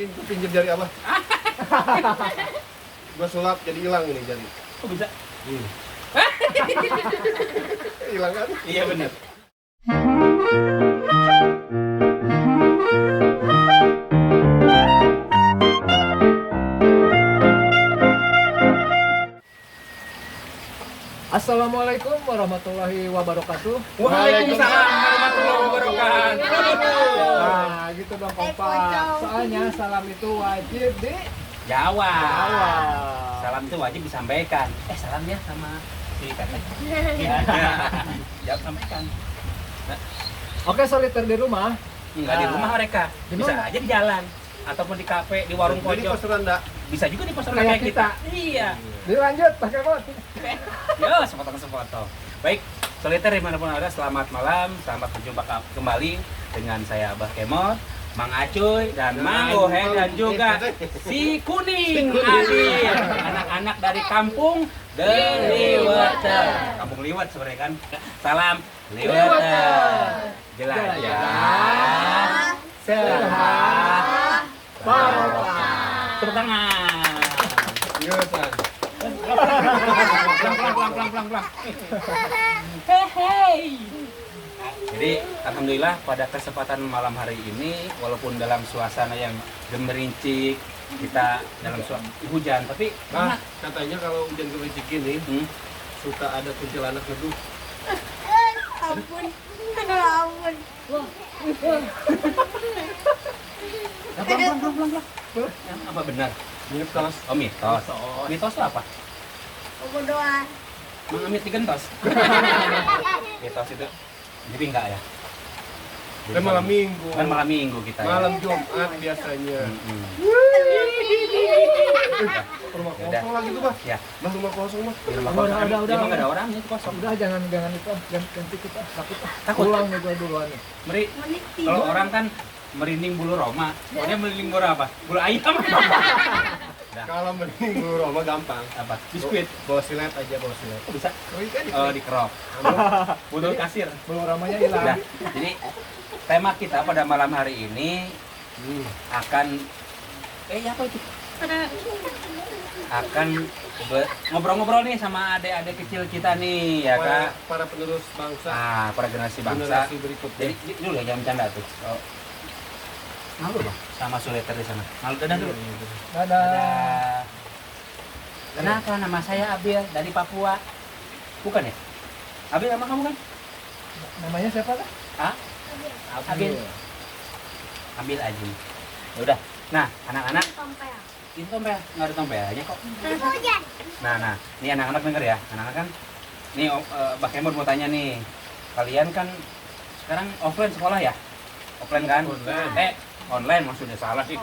Ini gue pinjam jari abah. Gue sulap jadi hilang ini jari. Kok bisa? Hilang kan? Iya benar. Assalamualaikum warahmatullahi wabarakatuh. Waalaikumsalam warahmatullahi wabarakatuh. Nah, gitu dong kompak. Soalnya salam itu wajib di Jawab. awal. Salam itu wajib disampaikan. Salamnya sama si kakek. Jawab sampaikan. Oke, soliter di rumah. Enggak di rumah mereka. Di Bisa mana? aja di jalan ataupun di kafe, di warung Jadi pojok. pos randa. Bisa juga di pos Kayak kayak kita. kita. Iya. Dilanjut pakai bot. Yo, sepotong-sepotong. Baik, soliter dimanapun ada, selamat malam, selamat berjumpa kembali dengan saya Abah Kemot, Mang Acoy, dan Mang Gohe, dan juga si Kuning hadir. Anak-anak dari kampung Deliweter. Kampung Liwet sebenarnya kan. Salam Liweter. Jelajah sehat barokah. Tepuk tangan. Iya, San. Pelang. Hei. Jadi alhamdulillah pada kesempatan malam hari ini, walaupun dalam suasana yang gemerincik, kita dalam hujan, tapi Nah, katanya kalau hujan gericik ini hmm, suka ada kuntilanak neduh. Ampun, ampun. apa benar? Mitos. Oh mitos. Mitos itu apa? Bodohan. Mang Amit digentos. Mitos itu. Jadi enggak ya? Kan malam minggu. Kan malam minggu kita Malam ya. Jumat biasanya. Hmm. Rumah Yaudah. kosong lagi tuh, Bah. Ya, Bah, rumah kosong, Bah. di rumah Udah, kosong. udah, Emang udah. nggak ada orangnya itu kosong. Udah jangan itu, ganti kita takut. Takut? Pulang nih gua duluan nih. Meri, kalau orang kan merinding bulu Roma, dia merinding bulu apa? Bulu ayam. Dah, Kalau mending bulu Roma gampang. apa? Biskuit. Bawa silet aja, bawa silet. Kok bisa? Oh, iya, Oh, di kerok. Bulu kasir. Belum ramanya hilang. Udah. Jadi tema kita pada malam hari ini akan apa itu? Akan ngobrol-ngobrol nih sama adik-adik kecil kita nih, ya Kak. Para penerus bangsa. Para generasi bangsa. Generasi berikutnya. Jadi dulu ya, jangan bercanda tuh. Oh. Malu dong sama Suleter di sana. Malu dadah dulu. Dadah. Dadah. Kenapa nama saya Abil dari Papua? Bukan ya? Abil nama kamu kan? Namanya siapa kah? Hah? Abil. Abil aja. Ya udah. Nah, anak-anak, itu tompel, nggak ada tompelnya kok. Hujan. Nah, ini anak-anak denger ya. Anak-anak kan, nih Mbak Kemur mau tanya nih. Kalian kan sekarang offline sekolah ya? Offline kan? Online. Online maksudnya salah sih.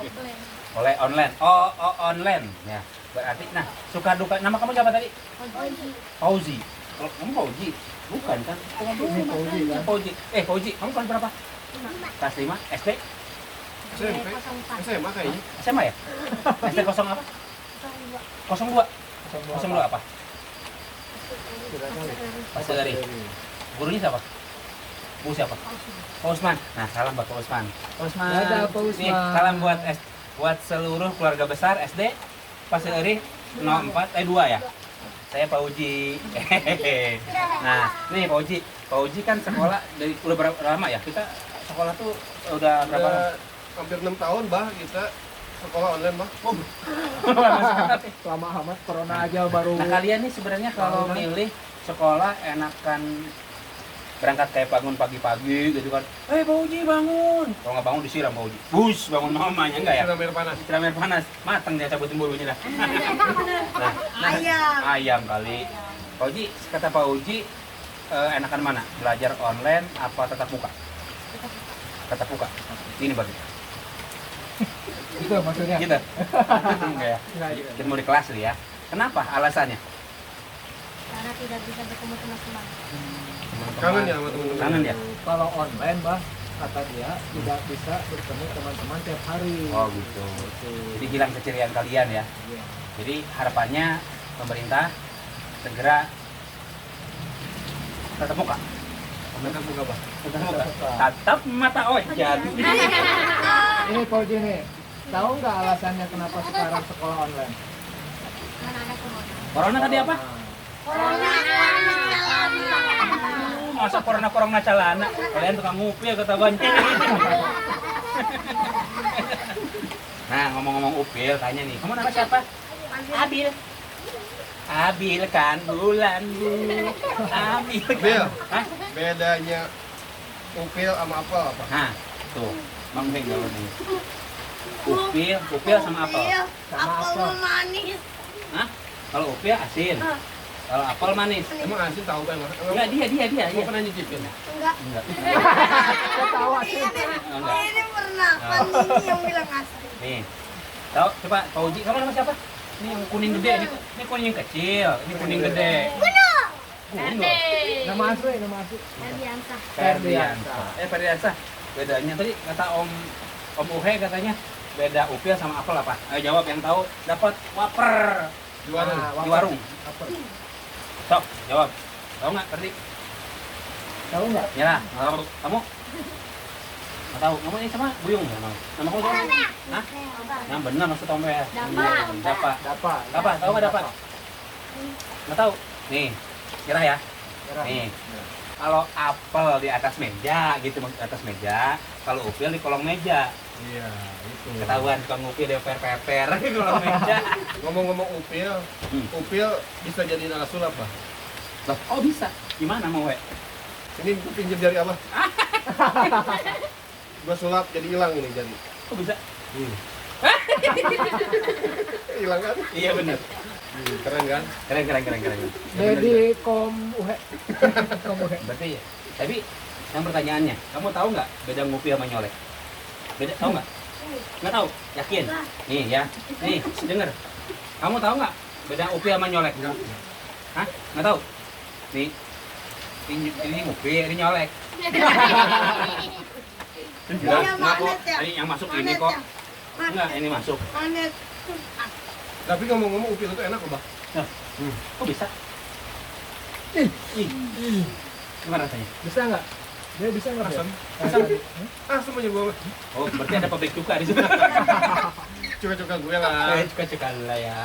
Oleh online. Oh, online. Ya. Berarti, nah, suka duka. Nama kamu siapa tadi? Fauzi. Kalau kamu Fauzi, bukan kan? Ini Fauzi kan? Fauzi. Fauzi, kamu kelas berapa? Kelas 5 SD? SMP. SMA kayaknya. SMA ya? SD 0 apa? 02. 02 apa? Tidak tahu. Pak Segari. Gurunya siapa? Bu siapa? Pak Usman. Nah, salam buat Pak Usman. Pak Usman. Dadah, Pak Usman. Nih, salam buat seluruh keluarga besar SD Pak Segari 2 ya. Saya Pak Uji. Nah, nih Pak Uji. Pak Uji kan sekolah dari udah berapa lama ya? Kita sekolah tuh udah berapa lama? Udah hampir 6 tahun, Bah, kita sekolah online, Bah. Lama amat corona aja baru. Nah, kalian nih sebenarnya kalau milih sekolah enakan berangkat kayak bangun pagi-pagi gitu kan. Pak Uji bangun. Kalau nggak bangun disiram Pak Uji. Bus, bangun mamanya enggak ya? Siram air panas. Siram air panas. Mateng dia cabutin bulunya dah. Nah, Ayam. ayam kali. Pak Uji, kata Pak Uji, enakan mana? Belajar online apa tatap muka? Tatap muka. Ini bagi. Itu maksudnya. Gitu. Enggak ya? Enggak, gitu. Kita mau di kelas dulu ya. Kenapa? Alasannya? Karena tidak bisa bertemu teman-teman. Kangen ya sama teman-teman. Kangen ya? Kalau online, Bah, kata dia tidak bisa bertemu teman-teman tiap hari. Oh gitu. Gitu. Jadi hilang keceriaan kalian ya. Iya. Jadi harapannya pemerintah segera tatap muka. Tatap muka, Bah. Tatap muka. Tatap mata. Oh, jadi. Ini Fauzi nih. Tahu nggak alasannya kenapa sekarang sekolah online? Mana ada corona. Corona tadi apa? Corona. Masa corona calana? Kalian tukang ngupil kata banyak. Nah, ngomong-ngomong upil, tanya nih, kamu nama siapa? Abil. Abil kan bulan bu. Abil Bil. kan. Hah? Bedanya upil sama apel apa? Nah, tuh, Bang Beng kalau nih. Upil sama apel. Sama Apel apa? manis. Hah? Kalau upil asin. Kalau apel manis. Emang asin tahu kan? Enggak, dia. Gua pernah nyicipin. Enggak. Enggak. Ketawa sih. Enggak. Ini pernah. Kan ini yang bilang asli. Nih. Tahu coba Pak Uji, kamu nama siapa? Ini yang kuning gede, ini kuning yang kecil, ini kuning gede. Kuning. Nama asli. Ferdiansa. Ferdiansa. Ferdiansa. Bedanya tadi kata Om Uhe katanya beda upil sama apel apa? Ayo jawab yang tahu dapat waper Di warung. di warung. Apa? Sok, jawab. Tahu nggak Ferdi? Tahu nggak? Ya, kamu? Nggak tahu. Kamu ini sama Buyung ya? Nama kamu siapa? Hah? Yang benar maksud Om ya? Dapat. Dapat. Tahu nggak dapat? Nggak tahu. Nih, kira ya. Kira. Nih, kalau apel di atas meja gitu maksud atas meja, kalau upil di kolong meja. Iya, itu. Ketahuan tukang upil dia peper di kolong meja. Ngomong-ngomong upil, upil bisa jadi sulap, Bah. Loh, oh bisa. Gimana mau we? Ini gua pinjam jari apa? Gua sulap jadi hilang ini jari. Kok bisa? Hilang kan? Iya benar. Keren kan? Keren. Jadi kom uhe. Kom uhe. Berarti ya. Tapi yang pertanyaannya, kamu tahu nggak beda ngopi sama nyolek? Beda tahu nggak? Nggak tahu? Yakin? Nih ya. Nih, denger. Kamu tahu nggak beda upi sama nyolek? Enggak. Hah? Nggak tahu? Nih. Ini ngopi, ini nyolek. Enggak, Iya, enggak kok. magnet ya? Ini yang masuk ini Magnet kok. ya? Enggak, ini masuk. Manet. Tapi ngomong-ngomong upil itu enak, Bah. Kok bisa? Ih. Gimana rasanya? Bisa nggak? Dia bisa nggak? Asam. Asam. Asam aja gua. Oh, berarti ada pabrik cuka di situ. Cuka-cuka gue lah. Cuka lah ya.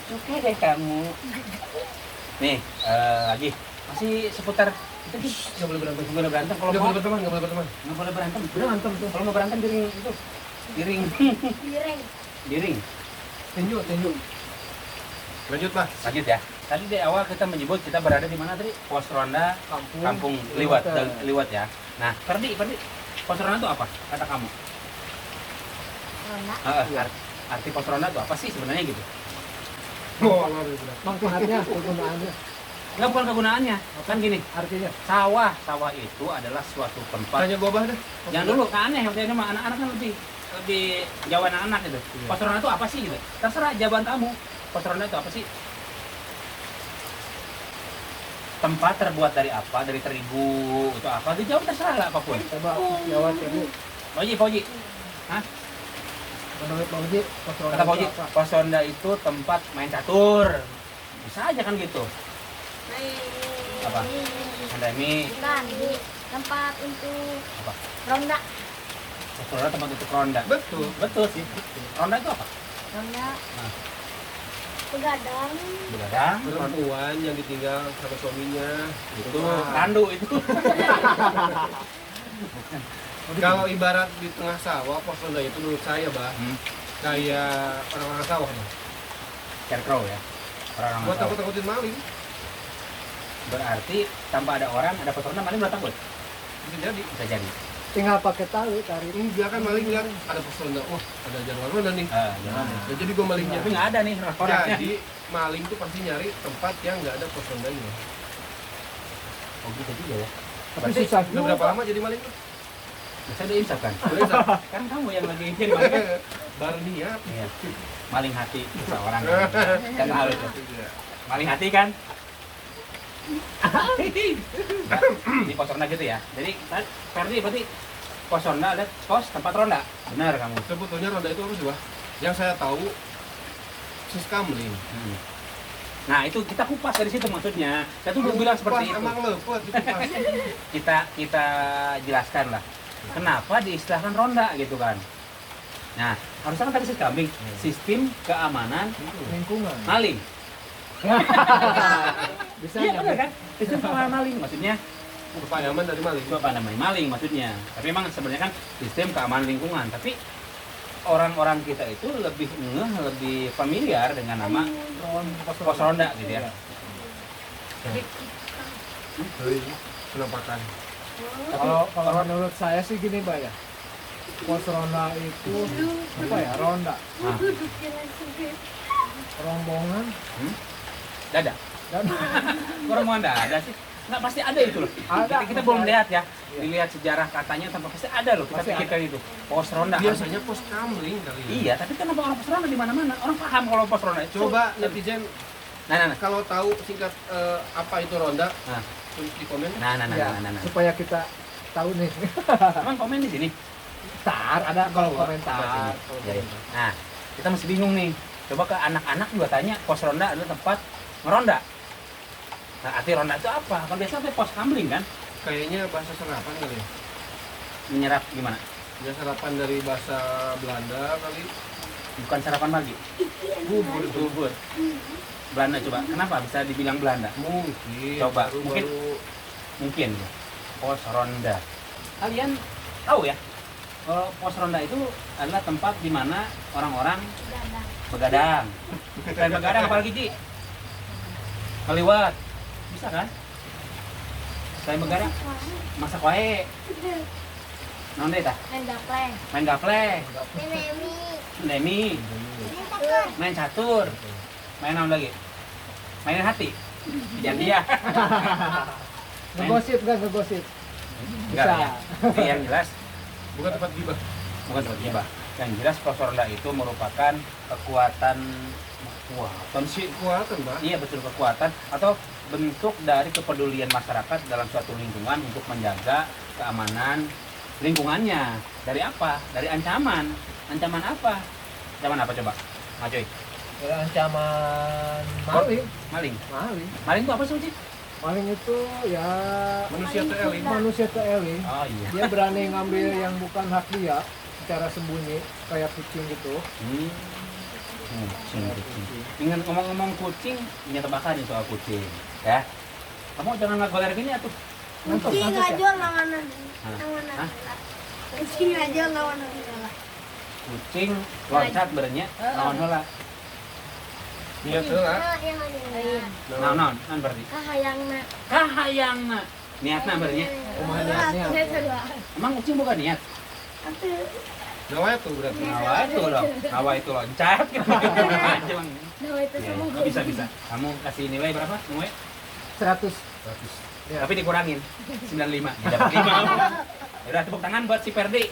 Oke deh kamu. Nih, lagi masih seputar kita sih nggak boleh berantem. Nggak boleh berantem kalau Enggak mau. boleh berteman, enggak boleh berteman. Nggak boleh berantem. Berantem tuh. Kalau mau berantem diring itu. Diring. Piring. Diring. Tinju. Lanjut, Bah. Lanjut ya. Tadi di awal kita menyebut kita berada di mana tadi? Pos Ronda Kampung Liwat ya. Nah, Ferdi, pos Ronda itu apa? Kata kamu. Ronda. Arti pos Ronda itu apa sih sebenarnya gitu? Manfaatnya, kegunaannya, Nggak bukan kegunaannya. Kan gini, artinya. sawah itu adalah suatu tempat. Tanya gua, Bah, deh. Jangan dulu, kan aneh. Maksudnya mah anak-anak kan lebih jauh anak-anak gitu. Pos Ronda itu apa sih gitu? Terserah jawaban kamu. Pos Ronda itu apa sih? Tempat terbuat dari apa? Dari terigu atau apa? Dijawab terserah lah apapun. Coba jawab Ibu. Pak Uji. Hah? Menurut Pak Uji, pos ronda Kata Pak Uji, itu apa? pos ronda itu tempat main catur. Bisa aja kan gitu. Apa? Ada mie. Bukan, di tempat untuk Apa? ronda. Pos ronda tempat untuk ronda. Betul sih. Ronda itu apa? Ronda. Nah. Begadang. Begadang. Perempuan yang ditinggal sama suaminya. Itu randu itu. Kalau ibarat di tengah sawah, pos ronda itu menurut saya, Bah, kayak orang-orang sawah, Bah. Scarecrow ya. Orang-orang Gua sawah. takut-takutin maling. Berarti tanpa ada orang, ada pos ronda maling udah takut. Bisa jadi. Bisa jadi. Tinggal pakai tali, tarik. Enggak kan maling lihat ada pos ronda. Oh, ada jadwal ronda nih. Jangan. Ya, jadi gua malingnya. Tapi nggak ada nih orangnya. Jadi maling tuh pasti nyari tempat yang nggak ada pos rondanya. Oh gitu juga ya. Tapi Berarti susah Udah berapa lama jadi maling tuh? bisa diinsaf kan? Boleh, Zak? Kan kamu yang lagi jadi maling. Baru niat. Iya. Maling hati seseorang kan harus ya. Maling hati kan? Di pos ronda gitu ya. Jadi Ferdi berarti pos ronda ada pos tempat ronda. Benar kamu. Sebetulnya ronda itu apa sih, Bah? Yang saya tahu siskamling. Nah itu kita kupas dari situ maksudnya. Saya tuh bilang seperti itu. Emang lepet itu pas. Kita jelaskan lah. Kenapa diistilahkan ronda gitu kan? Nah, harusnya kan tadi sistem kambing, sistem keamanan Lingkungan. maling. Bisa Iya ya, benar kan? Sistem keamanan maling maksudnya Kepadaman dari maling. itu apa namanya maling maksudnya. Tapi memang sebenarnya kan sistem keamanan lingkungan. Tapi orang-orang kita itu lebih ngeh, lebih familiar dengan nama pos ronda gitu ya. Tapi Hei, penampakan. Kalau menurut saya sih gini Pak ya. Pos ronda itu apa ya? Ronda, nah, rombongan dada. dan Orang mau ada sih. Nggak pasti ada itu loh. Ada. Kita belum lihat ya. Iya. Dilihat sejarah katanya tanpa pasti ada loh. Kita Pasti pikirkan itu. Pos ronda. Biasanya pos kamling kali ya. Iya, tapi kenapa orang pos ronda di mana-mana? Orang paham kalau pos ronda itu. Coba netizen Nah. kalau tahu singkat apa itu ronda, Nah. tulis di komen. Nah. ya, supaya kita tahu nih. Emang komen di sini. Tar ada kalau Bawah. komentar. Ya, ya. Nah, kita masih bingung nih. Coba ke anak-anak juga tanya, pos ronda adalah tempat ngeronda. Nah, arti ronda itu apa? Kan biasanya pos kamling kan? Kayaknya bahasa serapan kali ya. Menyerap gimana? Ya serapan dari bahasa Belanda kali. Bukan sarapan pagi. Bubur. Belanda coba. Kenapa bisa dibilang Belanda? Mungkin. Coba, Baru-baru Mungkin ya. Pos ronda. Kalian tahu ya? Kalau pos ronda itu adalah tempat di mana orang-orang begadang. Selain begadang apalagi Ci? Meliwat. Bisa kan? Selain begadang, masak wae. Naon deui tah? Main gaplek, nemi, main catur. Main naon lagi? Mainin hati. Jangan dia. Ngegosip kan ngegosip. Enggak Bisa. ya. Tapi yang jelas bukan tempat gibah. bukan seperti Mbak. Yang jelas pos ronda itu merupakan kekuatan sih. Kekuatan, Mbak. Iya betul, kekuatan atau bentuk dari kepedulian masyarakat dalam suatu lingkungan untuk menjaga keamanan lingkungannya. Dari apa? Dari ancaman. Ancaman apa? Ancaman apa coba? Ngacoy. Ada ancaman maling. Maling. Maling. Maling itu apa sih, Ci? Maling itu ya Manusia teeling. manusia teeling. Oh iya. Dia berani ngambil yang bukan hak dia secara sembunyi kayak kucing gitu. Kucing. Dengan ngomong-ngomong kucing, punya tebakan nih soal kucing, ya. Kamu jangan ngagoler gini atuh. Nangkep, Kucing nangkep ya? aja lawanan. Hah? Kucing aja lawanan. Kucing loncat berenya, naon heula. Niat heula. Naon berarti. Kahayangna. Kahayangna. Niatna berenya. Kumaha niatnya? Emang kucing bukan niat. Nawa tuh berarti. Nawa itu loncat. Nah itu Ya, semua bisa. Kamu kasih nilai berapa? Nilai 100. 100. Ya. Tapi dikurangin 95. Ya, dapat 5. Ya udah tepuk tangan buat si Perdi.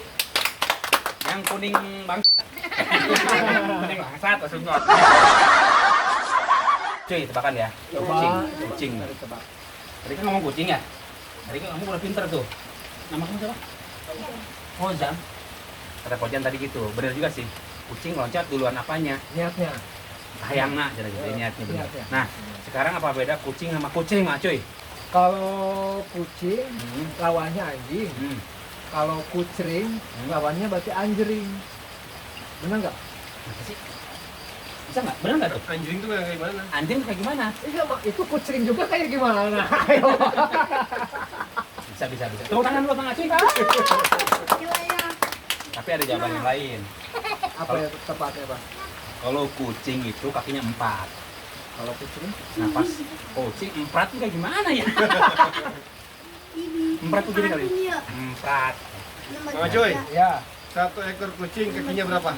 Yang kuning bangsat. Kuning bangsat langsung nyot. Cuy, tebakan ya. Kucing. Tebak. Tadi kan ngomong kucing ya? Tadi kan kamu udah pinter tuh. Nama kamu siapa? Ojam. Kata Kojan tadi gitu. Bener juga sih. Kucing loncat duluan apanya? Niatnya. Hayangna jadi niatnya bener. Niatnya. Nah, sekarang apa beda kucing sama kucing, Mak cuy? Kalau kucing Hmm. lawannya anjing. Hmm. Kalau kucing lawannya berarti anjing. Benar nggak? Masa sih? Bisa nggak? Bener nggak tuh? Anjing tuh kayak gimana? Anjing kayak gimana? Iya, Mak. Itu kucing juga kayak gimana? Ayo. Bisa. Tepuk tangan buat Mang Acuy. Tapi ada jawaban yang lain. Apa ya tepatnya, Pak? Kalau kucing itu kakinya 4. Kalau kucing Nah pas kucing 4 itu kayak gimana ya? 4 tuh gini kali. 4. Mang Acuy. ya 1 ekor kucing kakinya berapa?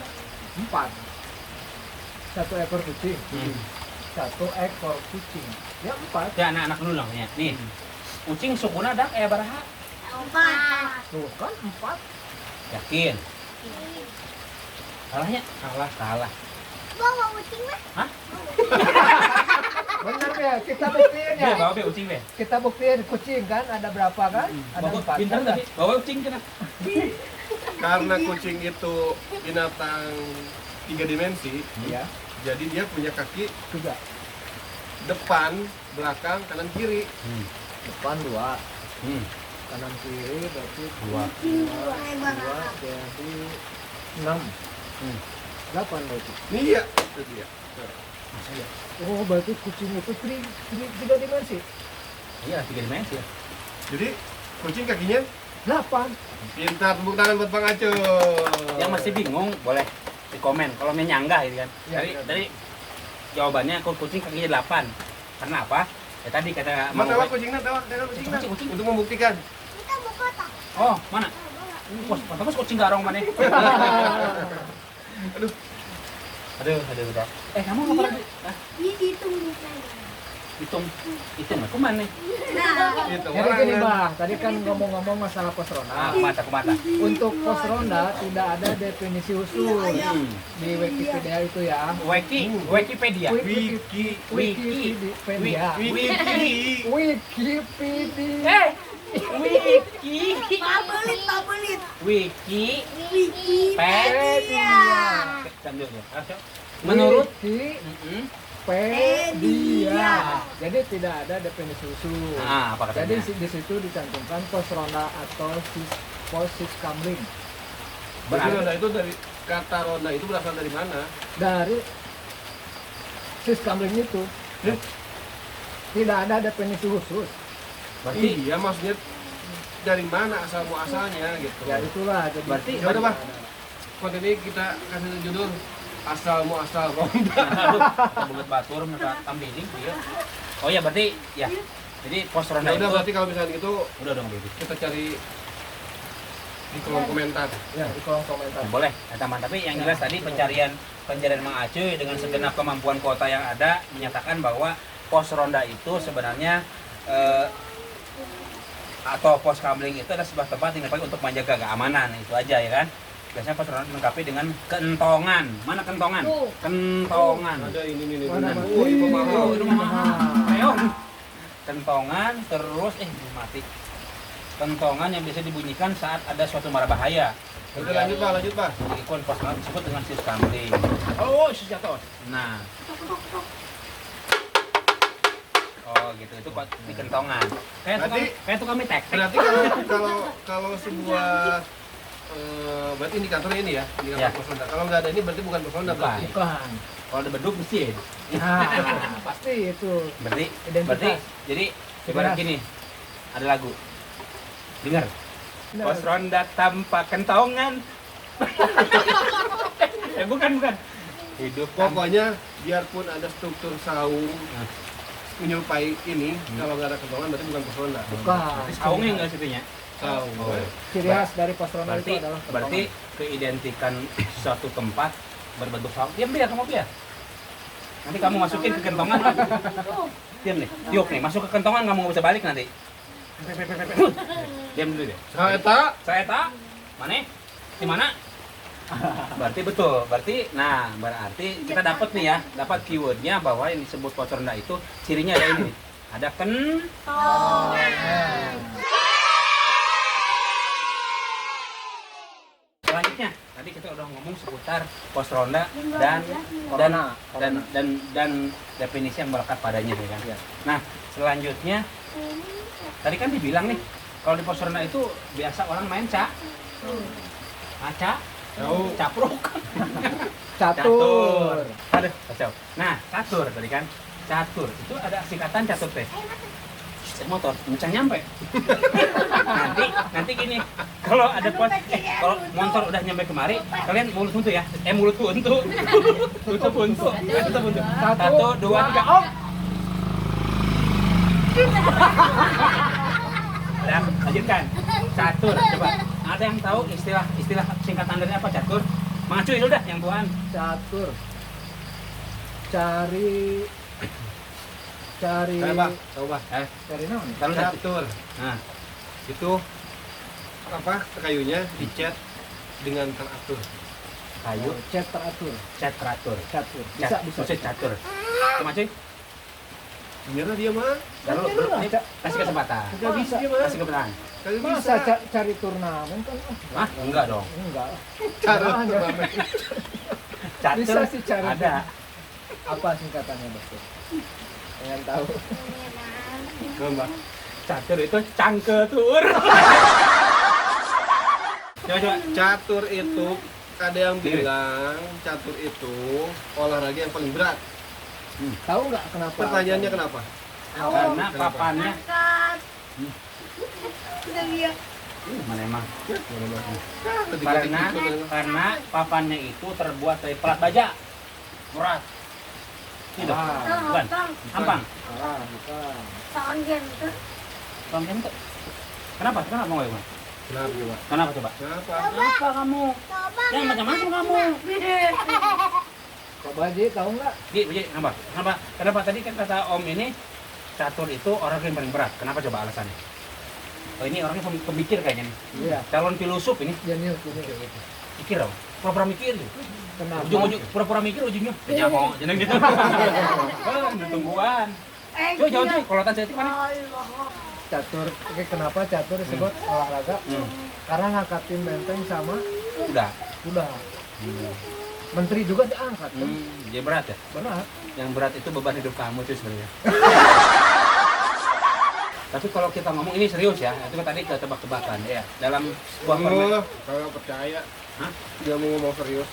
4. 1 ekor kucing. Hmm. 1 ekor kucing. Ya 4. Ya anak-anak dulu lah ya. Nih. Kucing sukuna ada kayak baraha. Tuh kan 4. Yakin? Salahnya? Salah. Bawa kucing mah. Hah? Benar ya, kita buktiin Dia ya. bawa be kucing be. Kita buktiin kucing kan ada berapa kan? Ada Bawa 4. pintar kan? tadi. Bawa kucing kena. Karena kucing itu binatang 3 dimensi, Iya, jadi dia punya kaki juga. depan, belakang, kanan, kiri. Depan 2, Hmm. kanan kiri berarti 2. 2 jadi 6. 8 berarti. Iya, itu dia. Masa ya? Oh, berarti kucing itu tiga dimensi. Iya, 3 dimensi ya. Jadi kucing kakinya 8. pintar, tepuk tangan buat Bang Aco. Yang masih bingung boleh di komen kalau menyanggah gitu kan. Ya, Dari jawabannya kucing kakinya 8. Karena apa? Ya tadi kata Mau Mang tahu Owe. kucingnya, tahu kucingnya. Kucing. Untuk membuktikan. Kita mau kota. Oh, mana? Bos, pantas kucing garong mana? Aduh, Aduh udah. Kamu apa lagi? Hah? Ini ditunggu saya. Hitung aku mana? Nah, itu Jadi orang gini kan. bah, tadi kan ngomong-ngomong masalah pos ronda. Aku mata. Untuk pos ronda tidak ada definisi khusus di Wikipedia itu ya. Wikipedia. Wikipedia. Wikipedia. Wiki. pabelit. Wiki. Wikipedia. Sambil ya. Menurut Wikipedia. Jadi tidak ada definisi khusus. apa Jadi katanya? di situ dicantumkan pos ronda atau pos siskamling. Berarti ronda itu dari kata ronda itu berasal dari mana? Dari siskamling itu tidak ada definisi khusus. Berarti Iya, maksudnya dari mana asal muasalnya gitu. Ya itulah jadi. Berarti Ya udah, Bah. Konten ini kita kasih judul asal muasal ronda. bulat batur mereka tambiling dia. Oh ya berarti ya. Jadi pos ronda Ya itu udah, berarti kalau misalnya gitu udah dong Bibi. kita cari di kolom komentar. Ya di kolom komentar. Boleh, teman. Tapi yang jelas tadi pencarian Mang Acuy dengan segenap kemampuan kota yang ada menyatakan bahwa pos ronda itu sebenarnya atau pos kamling itu adalah sebuah tempat yang dipakai untuk menjaga keamanan, itu aja ya kan. Biasanya pos ronda dilengkapi dengan kentongan. Mana kentongan? Kentongan. Ada ini nih. Mana, Bang? Oh, itu mahal. Oh, itu mahal. Ayo. Kentongan terus mati. Kentongan yang bisa dibunyikan saat ada suatu mara bahaya. Udah lanjut, Pak. Jadi ikon pos ronda disebut dengan sis kamling. Oh, sis jatuh. Nah. Oh gitu, itu kok di kentongan. Kayak tukang mie tek. Berarti kalau sebuah berarti indikatornya ini ya, indikator Ya. pos ronda. Kalau nggak ada ini berarti bukan pos ronda berarti. Bukan. Kalau ada beduk mesin. Nah, pasti itu. Berarti jadi ibarat gini. Ada lagu. Dengar. Pos ronda tanpa kentongan. Bukan. Hidup Pokoknya biarpun ada struktur saung menyerupai ini, kalau nggak ada kentongan berarti bukan pos ronda. Bukan. saungnya enggak situnya. Saung. Oh. Ciri khas dari pos ronda itu adalah Berarti keidentikan suatu tempat berbentuk saung. Diam dia, kamu biar. Nanti kamu masukin ke kentongan. Diam nih. Yuk nih, masuk ke kentongan kamu nggak bisa balik nanti. Diam dulu deh. Saya tak. Saya tak. Mana? Di mana? Berarti betul. Berarti kita dapat nih ya, dapat keywordnya bahwa yang disebut pos ronda itu cirinya ada ini. Ada Selanjutnya, tadi kita udah ngomong seputar pos ronda dan definisi yang melekat padanya ya kan. Nah, selanjutnya tadi kan dibilang nih kalau di pos ronda itu biasa orang main capruk. catur. Aduh, kacau. Nah, catur tadi kan. Catur itu ada singkatan catur teh. Motor, mencang nyampe. nanti gini, kalau motor udah nyampe kemari, kalian mulut buntu ya. Mulut buntu. Tutup buntu. Tutup buntu. 1, 2, 3, oh. Ya, lanjutkan. Catur, coba. Ada yang tahu istilah singkatan dari apa catur? Mang Acuy udah yang tuan. Catur. Cari Saya, Pak. Tahu, Pak. cari naon? Taruh satu. Catur. Nah, Itu apa? Kayunya dicat dengan teratur. kayu, Cat teratur. cat teratur. Catur. Cat, Bisa. maksud catur. Mang Acuy, Nyerah dia mah. taruh Nyerah, ini Cak. kasih kesempatan. Nggak bisa dia mah. Kasih kesempatan. Kagak Masa bisa. cari turnamen kan? Hah? Enggak dong. Enggak. Cara Hanya Catur Bisa sih cari. ada. apa singkatannya, Dokter? Pengen tahu. Mbak. Catur itu cangketur. Coba. Catur itu ada yang bilang catur itu olahraga yang paling berat. Tahu nggak kenapa? Pertanyaannya kenapa? Karena papannya Angkat. Udah lihat. mana emang Karena karena papannya itu terbuat dari pelat baja berat. Tidak. Bukan. Ampang. Bukan. Tangan gitu. Bang Kento. Kenapa? Kenapa mau ya, Bang? kenapa coba? Kenapa coba? Kenapa? Kenapa kamu? Coba. Yang macam-macam kamu. Kok Baji tahu nggak? Ji, kenapa? Kenapa? Kenapa tadi kan kata Om ini catur itu orang yang paling berat. Kenapa coba alasannya? Oh, ini orangnya pemikir kayaknya nih. Iya. Calon filosof ini. Jenius ini. Pikir dong. Pura-pura mikir gitu. Kenapa? Ujung-ujung pura-pura mikir ujungnya. Ya mau, jangan gitu. Tungguan. Coba jauh cuy, kalau saya mana? Catur. Oke, kenapa catur disebut olahraga? Karena ngangkatin benteng sama Udah. kuda. Menteri juga diangkat kan? Dia berat ya. Benar. Yang berat itu beban hidup kamu cuy sebenarnya. Tapi kalau kita ngomong ini serius ya, itu kan tadi ketebak-tebakan ya. Dalam sebuah permainan. Kalau percaya, Hah? dia mau ngomong serius.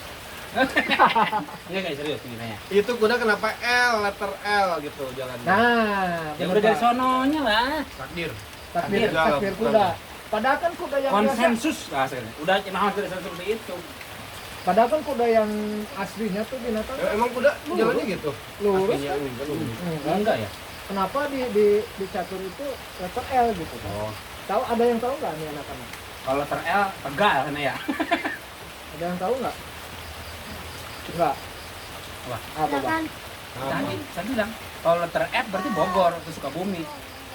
Ini kayak serius ini nanya. Itu kuda kenapa L, letter L gitu jalannya. Nah, Ya bener, udah dari Pak. sononya lah. Takdir. Takdir, Takdir. takdir kuda. Padahal kan kuda yang biasa. Konsensus rasanya. Udah nah dari seperti itu. Padahal kan kuda yang aslinya tuh binatang Emang kuda jalannya gitu? lurus Aslinya kan? enggak. Enggak ya? Kenapa di catur itu letter L gitu kan? Oh. Tahu ada yang tahu nggak nih anak-anak? Kalau ter L tegal kan ya. Ada yang tahu nggak? Enggak. Apa? Apa bang? Tadi saya bilang kalau letter F berarti Bogor, ke Sukabumi,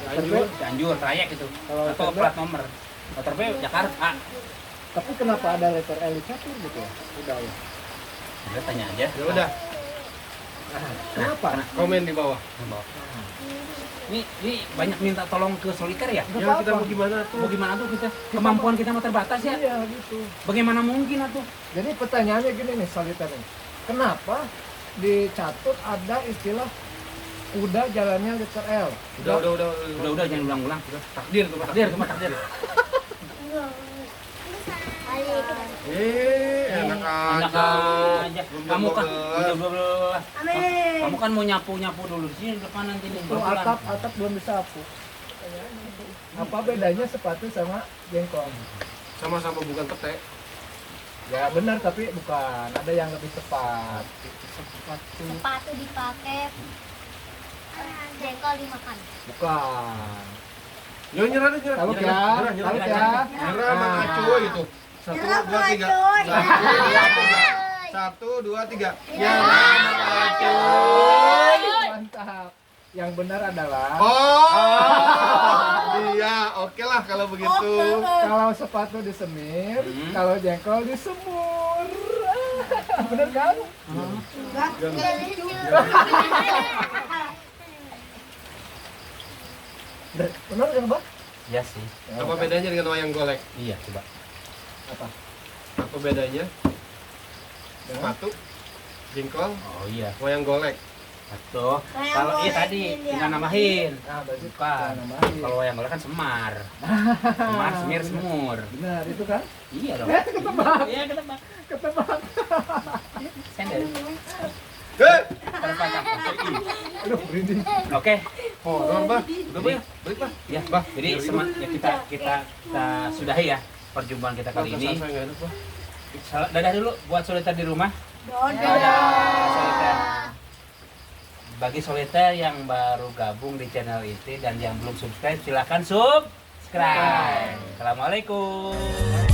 Cianjur. Cianjur, trayek itu. Kalau Atau letter B? plat nomor. Letter B Jakarta. Tapi kenapa ada letter L di catur gitu ya? Udah ya. Udah tanya aja. Ya udah, Kenapa? komen di bawah. Ini banyak minta tolong ke soliter ya? Nggak Ya kita apa-apa. mau gimana tuh? Mau gimana tuh kita? Kemampuan kita mah terbatas ya. Iya gitu. Bagaimana mungkin atuh? Jadi pertanyaannya gini nih soliter ini. Kenapa di catur ada istilah kuda jalannya letter L? Udah jangan ulang-ulang. Takdir tuh, Takdir, cuma takdir. Enak Enak aja. aja. Belum Kamu kan jam 12. kamu kan mau nyapu-nyapu dulu di sini depan nanti nih. Itu atap belum disapu. Apa bedanya sepatu sama jengkol? Sama-sama bukan pete. Ya benar tapi bukan. Ada yang lebih tepat. Sepatu Sepatu dipakai, jengkol dimakan. bukan. Yo nyerah deh, nyerah. Taluk ya, Nyerah, nyerah, taluk nyerah. ya. Nyerah sama Nah. Acuy itu. Satu, Nyerah dua, sama tiga. Acuy. Satu, dua, tiga. Nyerah sama Acuy. Mantap. Yang benar adalah Oh, iya, oke lah kalau begitu. kalau sepatu disemir, kalau jengkol disemur. Bener kan? Bener kan, Bang? Iya sih. Apa bedanya dengan wayang golek? Iya, coba. Apa? Apa bedanya? Sepatu, jengkol, Oh iya. wayang golek. Betul. Wayang Kalau iya golek tadi ini tinggal dia. namahin. Nah, berarti Bukan. nambahin. Kalau wayang golek kan semar. Semar, semir, semur. Benar, itu kan? Iya dong. Ketebak. Iya, ketebak. Ketebak. Sendal. Hei! Terpatah. Aduh, merinding. Oke. Oh, Bang, Bah. Udah, Bah. Balik, Bah. Ya, Bah, jadi biar ya kita sudahi ya perjumpaan kita kali ini. Saya nggak enak, Bah. Dadah dulu buat soliter di rumah. Soliter. Bagi soliter yang baru gabung di channel ini dan yang belum subscribe, silahkan subscribe. Assalamualaikum.